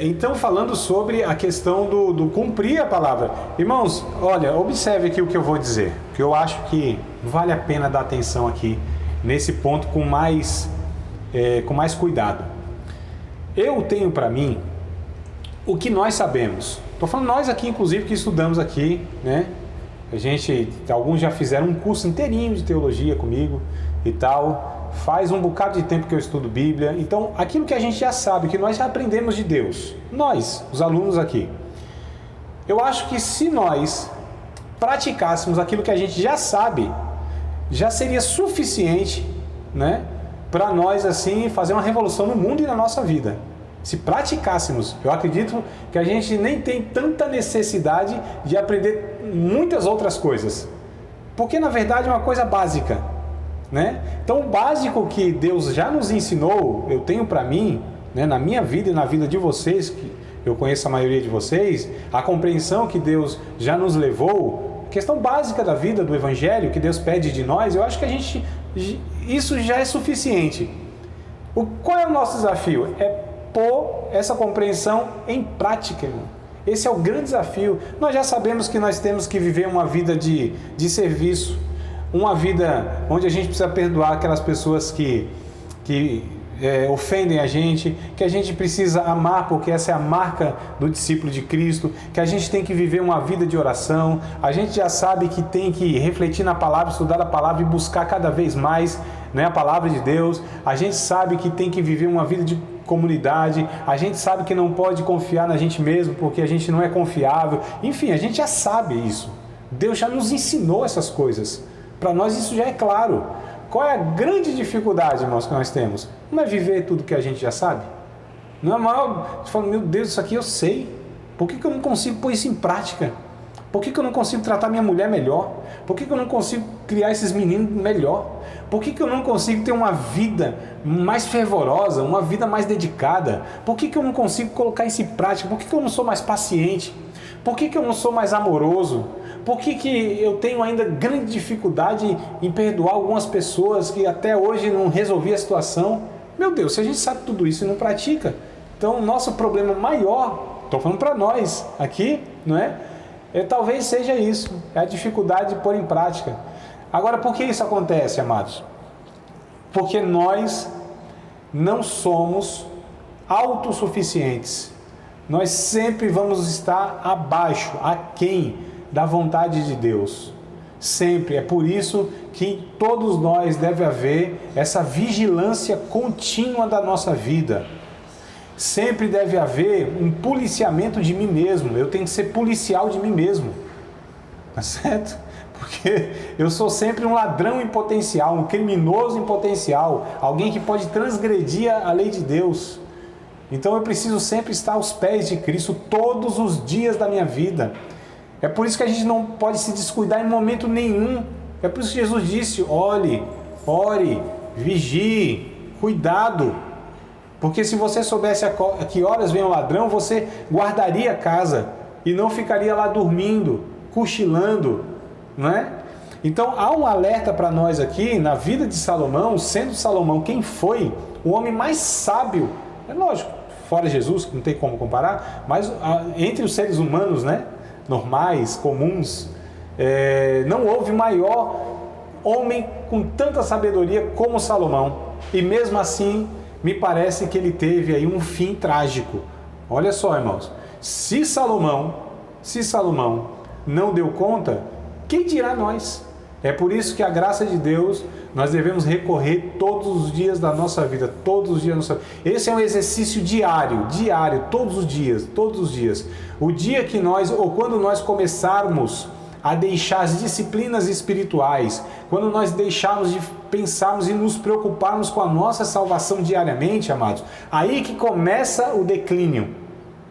Então, falando sobre a questão do cumprir a palavra. Irmãos, olha, observe aqui o que eu vou dizer, que eu acho que vale a pena dar atenção aqui, nesse ponto, com mais cuidado. Eu tenho para mim o que nós sabemos. Estou falando nós aqui, inclusive, que estudamos aqui, né? Alguns já fizeram um curso inteirinho de teologia comigo e tal. Faz um bocado de tempo que eu estudo Bíblia. Então, aquilo que a gente já sabe, que nós já aprendemos de Deus, nós, os alunos aqui, eu acho que se nós praticássemos aquilo que a gente já sabe, já seria suficiente, né, para nós, assim, fazer uma revolução no mundo e na nossa vida. Se praticássemos, eu acredito que a gente nem tem tanta necessidade de aprender muitas outras coisas, porque na verdade é uma coisa básica, né? Então, o básico que Deus já nos ensinou, eu tenho para mim, né, na minha vida e na vida de vocês, que eu conheço a maioria de vocês, a compreensão que Deus já nos levou, questão básica da vida, do Evangelho, que Deus pede de nós, eu acho que isso já é suficiente. Qual é o nosso desafio? É pôr essa compreensão em prática, irmão. Esse é o grande desafio. Nós já sabemos que nós temos que viver uma vida de serviço, uma vida onde a gente precisa perdoar aquelas pessoas que ofendem a gente, que a gente precisa amar, porque essa é a marca do discípulo de Cristo, que a gente tem que viver uma vida de oração, a gente já sabe que tem que refletir na palavra, estudar a palavra e buscar cada vez mais, né, a palavra de Deus, a gente sabe que tem que viver uma vida de comunidade, a gente sabe que não pode confiar na gente mesmo, porque a gente não é confiável, enfim, a gente já sabe isso, Deus já nos ensinou essas coisas, para nós isso já é claro. Qual é a grande dificuldade, irmãos, que nós temos? Não é viver tudo que a gente já sabe? Não é mal, você fala, meu Deus, isso aqui eu sei. Por que eu não consigo pôr isso em prática? Por que eu não consigo tratar minha mulher melhor? Por que eu não consigo criar esses meninos melhor? Por que eu não consigo ter uma vida mais fervorosa, uma vida mais dedicada? Por que eu não consigo colocar isso em prática? Por que eu não sou mais paciente? Por que eu não sou mais amoroso? Por que eu tenho ainda grande dificuldade em perdoar algumas pessoas que até hoje não resolvi a situação? Meu Deus, se a gente sabe tudo isso e não pratica, então o nosso problema maior, estou falando para nós aqui, não é? Talvez seja isso, é a dificuldade de pôr em prática. Agora, por que isso acontece, amados? Porque nós não somos autossuficientes. Nós sempre vamos estar abaixo, aquém da vontade de Deus. Sempre. É por isso que em todos nós deve haver essa vigilância contínua da nossa vida. Sempre deve haver um policiamento de mim mesmo. Eu tenho que ser policial de mim mesmo. Tá certo? Porque eu sou sempre um ladrão em potencial, um criminoso em potencial, alguém que pode transgredir a lei de Deus. Então eu preciso sempre estar aos pés de Cristo todos os dias da minha vida. É por isso que a gente não pode se descuidar em momento nenhum. É por isso que Jesus disse, ore, vigie, cuidado. Porque se você soubesse a que horas vem o ladrão, você guardaria a casa e não ficaria lá dormindo, cochilando, não é? Então há um alerta para nós aqui, na vida de Salomão, sendo Salomão quem foi o homem mais sábio, é lógico, fora Jesus, que não tem como comparar, mas entre os seres humanos, né, normais, comuns, não houve maior homem com tanta sabedoria como Salomão, e mesmo assim me parece que ele teve aí um fim trágico. Olha só, irmãos, se Salomão não deu conta, quem dirá nós? É por isso que a graça de Deus nós devemos recorrer todos os dias da nossa vida, todos os dias da nossa vida. Esse é um exercício diário, todos os dias. O dia que nós, ou quando nós começarmos a deixar as disciplinas espirituais, quando nós deixarmos de pensarmos e nos preocuparmos com a nossa salvação diariamente, amados, aí que começa o declínio,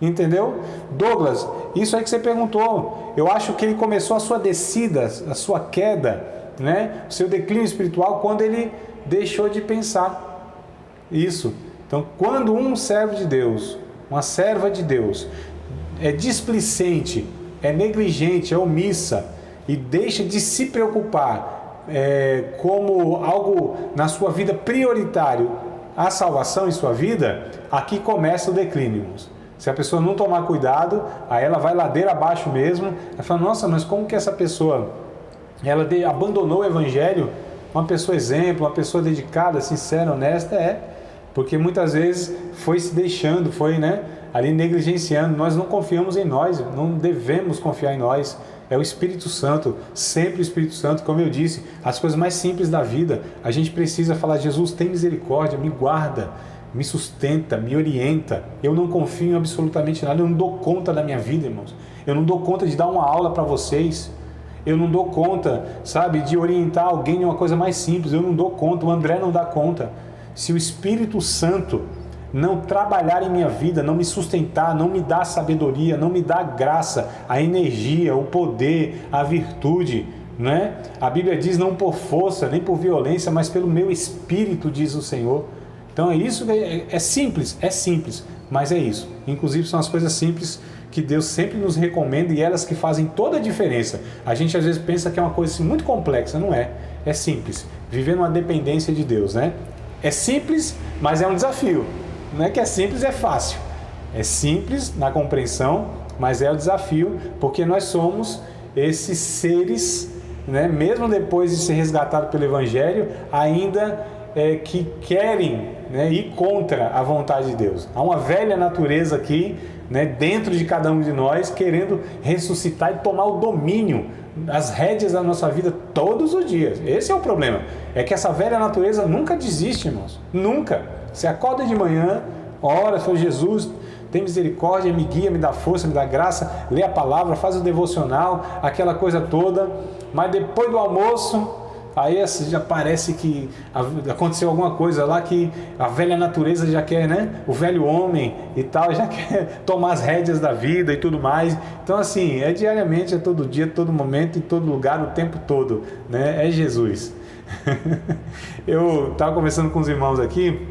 entendeu? Douglas, isso aí que você perguntou, eu acho que ele começou a sua descida, a sua queda, né? O seu declínio espiritual quando ele deixou de pensar isso. Então, quando um servo de Deus, uma serva de Deus, é displicente, é negligente, é omissa e deixa de se preocupar como algo na sua vida prioritário, a salvação em sua vida, aqui começa o declínio, irmãos. Se a pessoa não tomar cuidado, aí ela vai ladeira abaixo mesmo. Ela fala, nossa, mas como que essa pessoa, ela abandonou o evangelho? Uma pessoa exemplo, uma pessoa dedicada, sincera, honesta, porque muitas vezes foi se deixando, foi, ali negligenciando. Nós não confiamos em nós, não devemos confiar em nós. É o Espírito Santo, sempre o Espírito Santo, como eu disse, as coisas mais simples da vida, a gente precisa falar, Jesus, tem misericórdia, me guarda, me sustenta, me orienta. Eu não confio em absolutamente nada, eu não dou conta da minha vida, irmãos. Eu não dou conta de dar uma aula para vocês. Eu não dou conta, de orientar alguém em uma coisa mais simples. Eu não dou conta, o André não dá conta. Se o Espírito Santo não trabalhar em minha vida, não me sustentar, não me dar sabedoria, não me dar graça, a energia, o poder, a virtude, A Bíblia diz não por força, nem por violência, mas pelo meu Espírito, diz o Senhor. Então é isso, é simples, mas é isso. Inclusive são as coisas simples que Deus sempre nos recomenda e elas que fazem toda a diferença. A gente às vezes pensa que é uma coisa assim, muito complexa, não é? É simples, viver numa dependência de Deus, É simples, mas é um desafio. Não é que é simples, é fácil. É simples na compreensão, mas é o desafio, porque nós somos esses seres, mesmo depois de ser resgatado pelo Evangelho, ainda que querem ir contra a vontade de Deus. Há uma velha natureza aqui, dentro de cada um de nós, querendo ressuscitar e tomar o domínio, as rédeas da nossa vida todos os dias. Esse é o problema. É que essa velha natureza nunca desiste, irmãos. Nunca. Você acorda de manhã, ora, Senhor Jesus, tem misericórdia, me guia, me dá força, me dá graça, lê a palavra, faz o devocional, aquela coisa toda. Mas depois do almoço, aí já parece que aconteceu alguma coisa lá que a velha natureza já quer, o velho homem e tal, já quer tomar as rédeas da vida e tudo mais. Então assim, é diariamente, é todo dia, todo momento, em todo lugar, o tempo todo, É Jesus. Eu estava conversando com os irmãos aqui,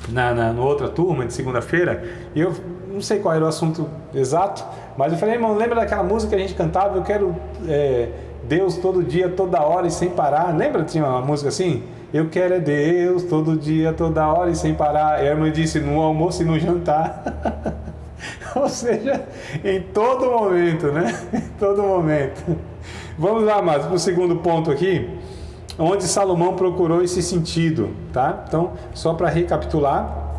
na outra turma de segunda-feira, e eu não sei qual era o assunto exato, mas eu falei, irmão, lembra daquela música que a gente cantava, eu quero Deus todo dia, toda hora e sem parar? Lembra? Tinha uma música assim? Eu quero Deus todo dia, toda hora e sem parar. E a irmã disse, no almoço e no jantar. Ou seja, em todo momento, Em todo momento. Vamos lá, amados, para o segundo ponto aqui, onde Salomão procurou esse sentido, tá? Então, só para recapitular,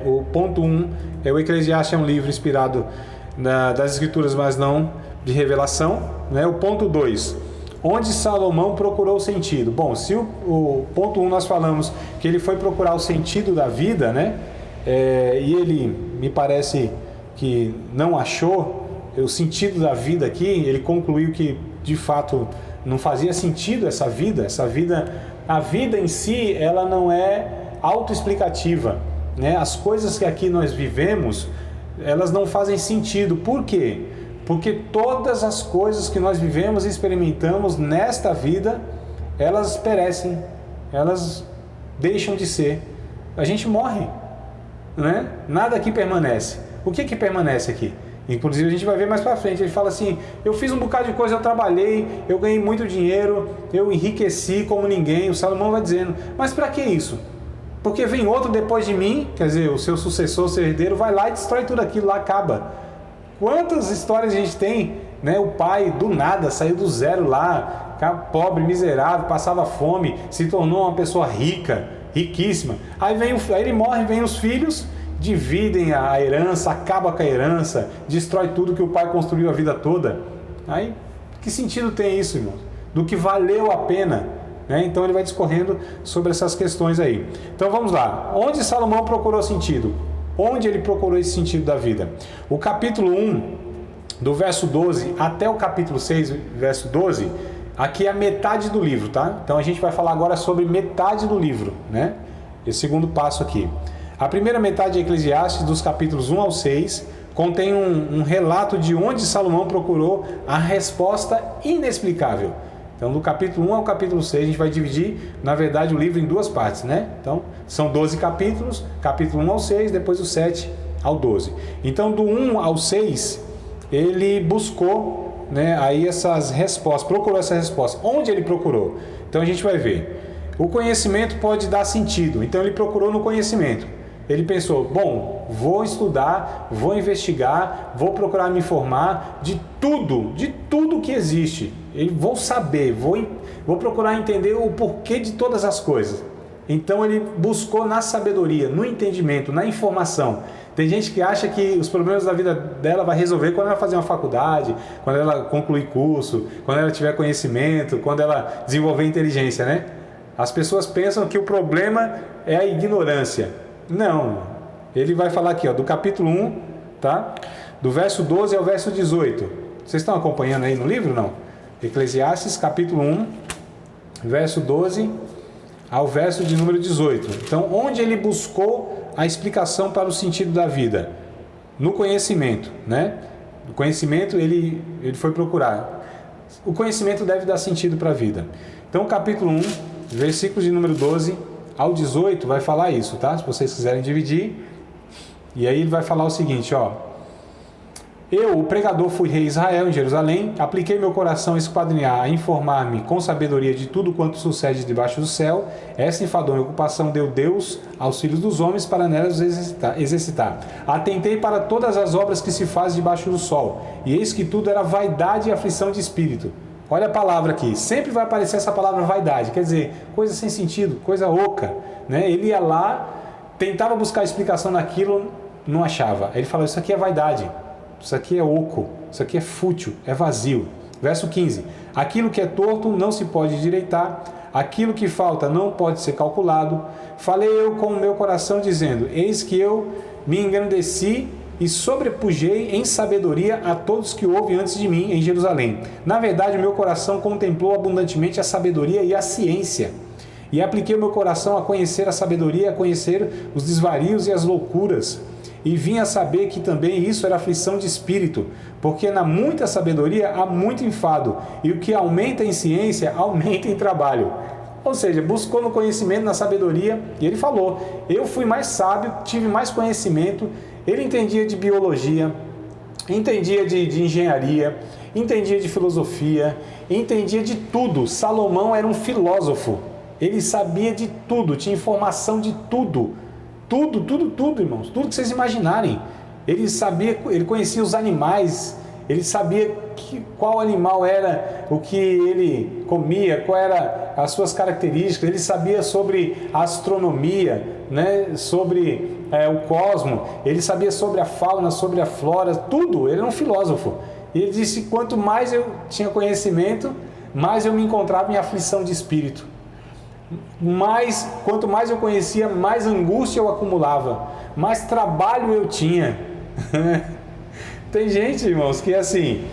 o ponto 1 o Eclesiastes é um livro inspirado das Escrituras, mas não de revelação, O ponto 2, onde Salomão procurou o sentido. Bom, se o ponto 1 nós falamos que ele foi procurar o sentido da vida, e ele, me parece que não achou o sentido da vida aqui, ele concluiu que, de fato, não fazia sentido essa vida, a vida em si, ela não é autoexplicativa, As coisas que aqui nós vivemos, elas não fazem sentido. Por quê? Porque todas as coisas que nós vivemos e experimentamos nesta vida, elas perecem, elas deixam de ser. A gente morre, Nada aqui permanece. O que permanece aqui? Inclusive a gente vai ver mais pra frente, ele fala assim, eu fiz um bocado de coisa, eu trabalhei, eu ganhei muito dinheiro, eu enriqueci como ninguém. O Salomão vai dizendo, mas para que isso? Porque vem outro depois de mim, quer dizer, o seu sucessor, seu herdeiro, vai lá e destrói tudo aquilo, lá acaba. Quantas histórias a gente tem, O pai do nada, saiu do zero lá, pobre, miserável, passava fome, se tornou uma pessoa rica, riquíssima. Aí ele morre, vem os filhos, dividem a herança, acaba com a herança, destrói tudo que o pai construiu a vida toda. Aí, que sentido tem isso, irmãos? Do que valeu a pena, Então ele vai discorrendo sobre essas questões aí. Então vamos lá. Onde Salomão procurou sentido? Onde ele procurou esse sentido da vida? O capítulo 1, do verso 12 até o capítulo 6, verso 12, aqui é a metade do livro, tá? Então a gente vai falar agora sobre metade do livro, Esse segundo passo aqui. A primeira metade de Eclesiastes, dos capítulos 1 ao 6, contém um relato de onde Salomão procurou a resposta inexplicável. Então, do capítulo 1 ao capítulo 6, a gente vai dividir, na verdade, o livro em duas partes, Então, são 12 capítulos, capítulo 1 ao 6, depois do 7 ao 12. Então, do 1 ao 6, ele buscou, aí essas respostas, procurou essa resposta. Onde ele procurou? Então, a gente vai ver. O conhecimento pode dar sentido, então ele procurou no conhecimento. Ele pensou, bom, vou estudar, vou investigar, vou procurar me informar de tudo que existe. Vou saber, vou procurar entender o porquê de todas as coisas. Então ele buscou na sabedoria, no entendimento, na informação. Tem gente que acha que os problemas da vida dela vai resolver quando ela fazer uma faculdade, quando ela concluir curso, quando ela tiver conhecimento, quando ela desenvolver inteligência, né? As pessoas pensam que o problema é a ignorância. Não. Ele vai falar aqui, ó, do capítulo 1, tá? Do verso 12 ao verso 18. Vocês estão acompanhando aí no livro, não? Eclesiastes, capítulo 1, verso 12 ao verso de número 18. Então, onde ele buscou a explicação para o sentido da vida? No conhecimento, né? O conhecimento ele foi procurar. O conhecimento deve dar sentido para a vida. Então, capítulo 1, versículos de número 12 ao 18 vai falar isso, tá? Se vocês quiserem dividir. E aí ele vai falar o seguinte, ó. Eu, o pregador, fui rei Israel em Jerusalém, apliquei meu coração a esquadrinhar, a informar-me com sabedoria de tudo quanto sucede debaixo do céu. Essa enfadonha ocupação deu Deus aos filhos dos homens para nelas exercitar. Atentei para todas as obras que se fazem debaixo do sol, e eis que tudo era vaidade e aflição de espírito. Olha a palavra aqui, sempre vai aparecer essa palavra vaidade, quer dizer, coisa sem sentido, coisa oca, né? Ele ia lá, tentava buscar explicação naquilo, não achava. Ele falou, isso aqui é vaidade. Isso aqui é oco, isso aqui é fútil, é vazio. Verso 15. Aquilo que é torto não se pode endireitar, aquilo que falta não pode ser calculado. Falei eu com o meu coração dizendo, eis que eu me engrandeci e sobrepujei em sabedoria a todos que houve antes de mim em Jerusalém. Na verdade, o meu coração contemplou abundantemente a sabedoria e a ciência. E apliquei o meu coração a conhecer a sabedoria, a conhecer os desvarios e as loucuras. E vim a saber que também isso era aflição de espírito, porque na muita sabedoria há muito enfado, e o que aumenta em ciência, aumenta em trabalho. Ou seja, buscou no conhecimento, na sabedoria, e ele falou, eu fui mais sábio, tive mais conhecimento, ele entendia de biologia, entendia de engenharia, entendia de filosofia, entendia de tudo. Salomão era um filósofo, ele sabia de tudo, tinha informação de tudo. Tudo, irmãos. Tudo que vocês imaginarem. Ele sabia, ele conhecia os animais, ele sabia qual animal era o que ele comia, qual era as suas características, ele sabia sobre a astronomia, né? Sobre o cosmos, ele sabia sobre a fauna, sobre a flora, tudo. Ele era um filósofo. E ele disse, quanto mais eu tinha conhecimento, mais eu me encontrava em aflição de espírito. Quanto mais eu conhecia, mais angústia eu acumulava, mais trabalho eu tinha. Tem gente, irmãos, que assim,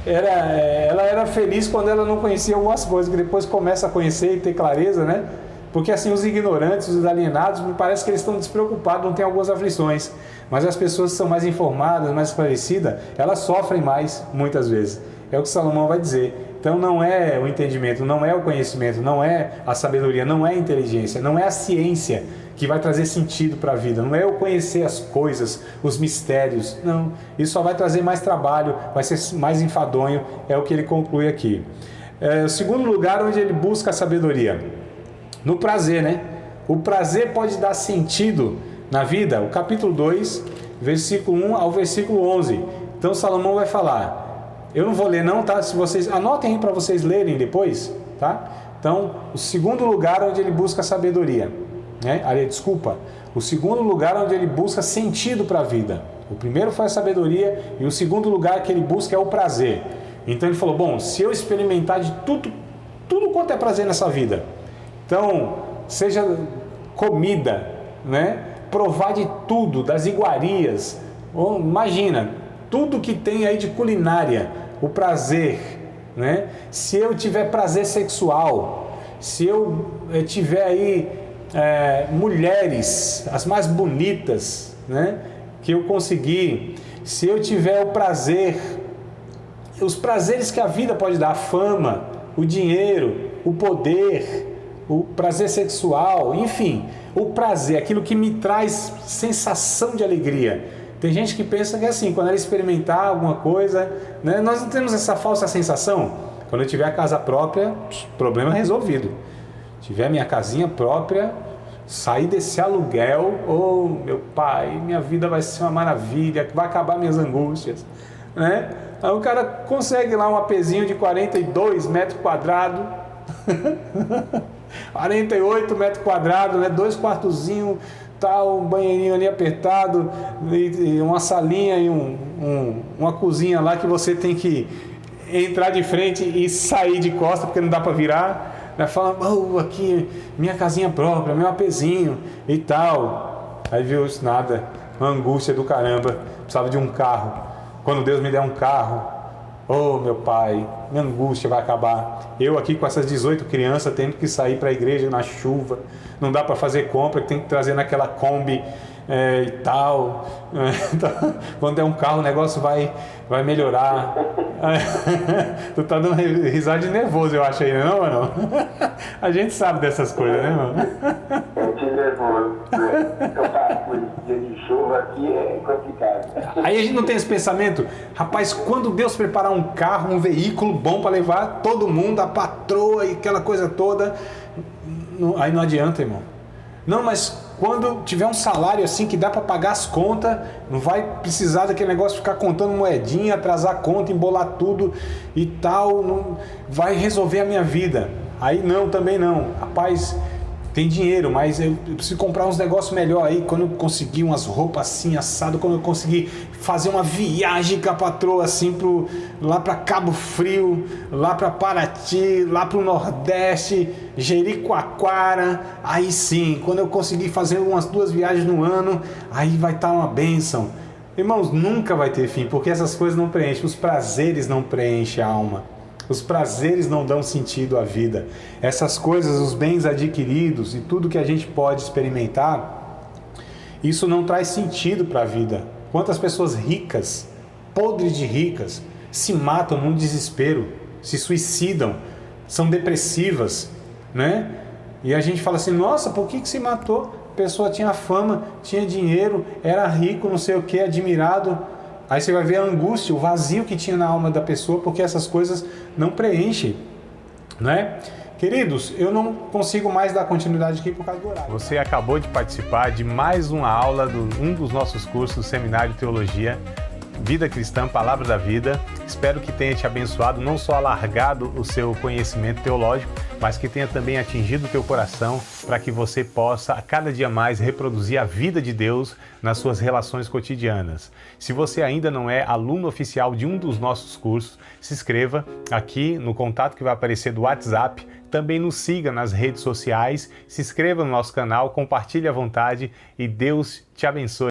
ela era feliz quando ela não conhecia algumas coisas, que depois começa a conhecer e ter clareza, né? Porque assim, os ignorantes, os alienados, me parece que eles estão despreocupados, não tem algumas aflições. Mas as pessoas que são mais informadas, mais esclarecidas, elas sofrem mais, muitas vezes. É o que Salomão vai dizer. Então não é o entendimento, não é o conhecimento, não é a sabedoria, não é a inteligência, não é a ciência que vai trazer sentido para a vida, não é eu conhecer as coisas, os mistérios, não. Isso só vai trazer mais trabalho, vai ser mais enfadonho, é o que ele conclui aqui. O segundo lugar onde ele busca a sabedoria, no prazer, né? O prazer pode dar sentido na vida, o capítulo 2, versículo 1 ao versículo 11. Então Salomão vai falar... Eu não vou ler não, tá? Se vocês anotem aí para vocês lerem depois, tá? Então, o segundo lugar onde ele busca sabedoria, né? Desculpa. O segundo lugar onde ele busca sentido para a vida. O primeiro foi a sabedoria e o segundo lugar que ele busca é o prazer. Então ele falou, bom, se eu experimentar de tudo quanto é prazer nessa vida, então, seja comida, né? Provar de tudo, das iguarias, imagina, tudo que tem aí de culinária, o prazer, né? Se eu tiver prazer sexual, se eu tiver aí mulheres, as mais bonitas, né? Que eu conseguir, se eu tiver o prazer, os prazeres que a vida pode dar, a fama, o dinheiro, o poder, o prazer sexual, enfim, o prazer, aquilo que me traz sensação de alegria. Tem gente que pensa que é assim, quando ela experimentar alguma coisa, né? Nós não temos essa falsa sensação. Quando eu tiver a casa própria, problema resolvido. tiver minha casinha própria, sair desse aluguel, oh meu pai, minha vida vai ser uma maravilha, vai acabar minhas angústias, né? Aí o cara consegue lá um APzinho de 42 metros quadrados, 48 metros quadrados, né? 2 quartozinhos, tal, um banheirinho ali apertado, e uma salinha e uma cozinha lá que você tem que entrar de frente e sair de costa porque não dá para virar. Fala, oh, aqui, minha casinha própria, meu APzinho e tal. Aí viu isso, nada, uma angústia do caramba, precisava de um carro. Quando Deus me der um carro, oh meu pai, minha angústia vai acabar. Eu aqui com essas 18 crianças tendo que sair para a igreja na chuva, não dá para fazer compra, tem que trazer naquela Kombi e tal. Então, quando der um carro o negócio vai melhorar. Tu tá dando risada de nervoso, eu acho aí, não é, mano? A gente sabe dessas coisas, né, mano? Eu te nervoso. Eu passo por dia de chuva aqui é complicado. Aí a gente não tem esse pensamento, rapaz, quando Deus preparar um carro, um veículo bom para levar todo mundo, a patroa e aquela coisa toda, aí não adianta, irmão. Não, mas quando tiver um salário assim que dá para pagar as contas, não vai precisar daquele negócio de ficar contando moedinha, atrasar a conta, embolar tudo e tal, não vai resolver a minha vida. Aí não, também não. Rapaz, tem dinheiro, mas eu preciso comprar uns negócios melhor aí, quando eu conseguir umas roupas assim, assado, quando eu conseguir fazer uma viagem com a patroa assim, lá para Cabo Frio, lá para Paraty, lá para o Nordeste, Jericoacoara, aí sim, quando eu conseguir fazer umas 2 viagens no ano, aí vai estar uma bênção. Irmãos, nunca vai ter fim, porque essas coisas não preenchem, os prazeres não preenchem a alma. Os prazeres não dão sentido à vida. Essas coisas, os bens adquiridos e tudo que a gente pode experimentar, isso não traz sentido para a vida. Quantas pessoas ricas, podres de ricas, se matam num desespero, se suicidam, são depressivas, né? E a gente fala assim, nossa, por que se matou? A pessoa tinha fama, tinha dinheiro, era rico, não sei o que, admirado. Aí você vai ver a angústia, o vazio que tinha na alma da pessoa, porque essas coisas não preenchem, né? Queridos, eu não consigo mais dar continuidade aqui por causa do horário. Você acabou de participar de mais uma aula de um dos nossos cursos do Seminário de Teologia, Vida Cristã, Palavra da Vida. Espero que tenha te abençoado, não só alargado o seu conhecimento teológico, mas que tenha também atingido o teu coração para que você possa a cada dia mais reproduzir a vida de Deus nas suas relações cotidianas. Se você ainda não é aluno oficial de um dos nossos cursos, se inscreva aqui no contato que vai aparecer do WhatsApp, também nos siga nas redes sociais, se inscreva no nosso canal, compartilhe à vontade e Deus te abençoe.